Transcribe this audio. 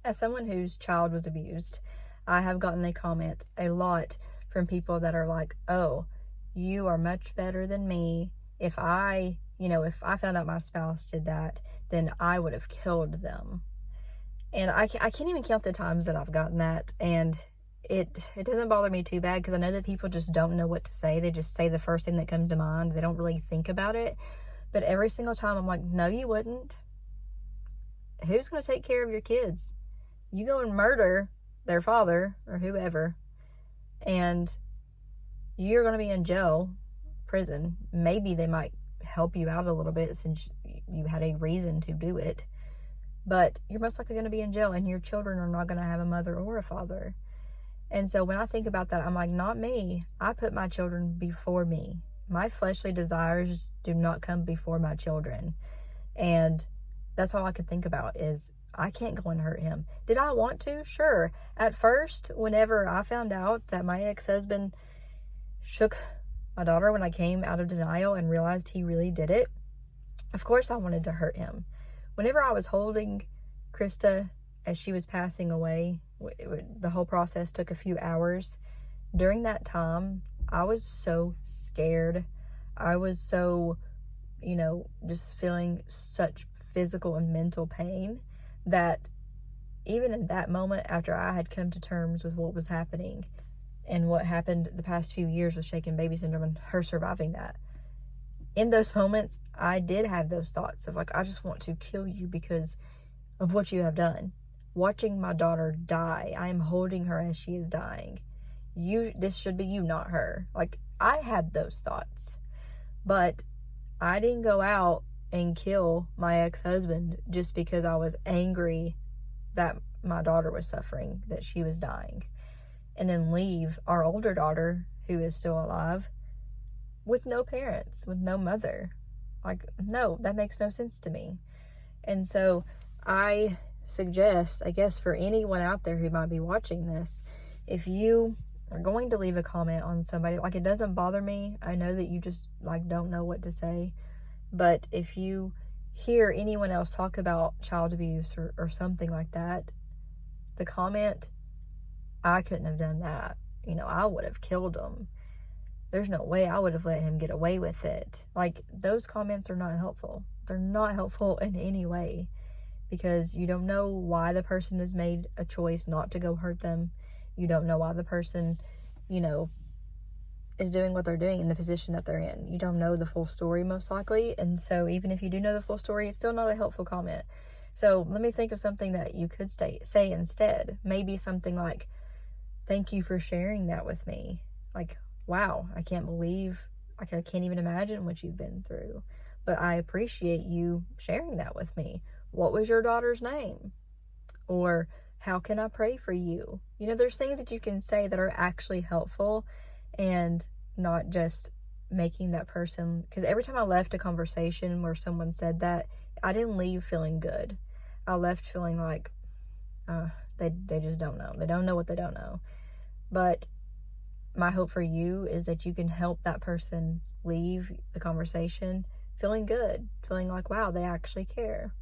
As someone whose child was abused, I have gotten a comment a lot from people that are like, oh, you are much better than me. If I found out my spouse did that, then I would have killed them. And I can't even count the times that I've gotten that. And it doesn't bother me too bad, because I know that people just don't know what to say. They just say the first thing that comes to mind. They don't really think about it. But every single time I'm like, no, you wouldn't. Who's going to take care of your kids? You go and murder their father or whoever, and you're going to be in jail, prison. Maybe they might help you out a little bit since you had a reason to do it, but you're most likely going to be in jail, and your children are not going to have a mother or a father. And so when I think about that, I'm like, not me. I put my children before me. My fleshly desires do not come before my children. And that's all I could think about is, I can't go and hurt him. Did I want to? Sure. At first, whenever I found out that my ex-husband shook my daughter when I came out of denial and realized he really did it, of course I wanted to hurt him. Whenever I was holding Christa as she was passing away, the whole process took a few hours. During that time, I was so scared. I was so, just feeling such physical and mental pain that even in that moment, after I had come to terms with what was happening and what happened the past few years with shaken baby syndrome and her surviving that, in those moments, I did have those thoughts of like, I just want to kill you because of what you have done. Watching my daughter die, I am holding her as she is dying. This should be you, not her. Like, I had those thoughts, but I didn't go out and kill my ex-husband just because I was angry that my daughter was suffering, that she was dying, and then leave our older daughter, who is still alive, with no parents, with no mother. Like, no, that makes no sense to me. And so I suggest, I guess, for anyone out there who might be watching this, if you are going to leave a comment on somebody, like, it doesn't bother me. I know that you just like don't know what to say. But if you hear anyone else talk about child abuse or something like that, the comment, I couldn't have done that. I would have killed him. There's no way I would have let him get away with it. Like, those comments are not helpful. They're not helpful in any way, because you don't know why the person has made a choice not to go hurt them. You don't know why the person, is doing what they're doing in the position that they're in. You don't know the full story, most likely. And so even if you do know the full story, it's still not a helpful comment. So let me think of something that you could say instead. Maybe something like, thank you for sharing that with me. Like, wow, I can't believe, I can't even imagine what you've been through, but I appreciate you sharing that with me. What was your daughter's name? Or how can I pray for you? There's things that you can say that are actually helpful, and not just making that person, because every time I left a conversation where someone said that, I didn't leave feeling good. I left feeling like they just don't know. They don't know what they don't know. But my hope for you is that you can help that person leave the conversation feeling good, feeling like, wow, they actually care.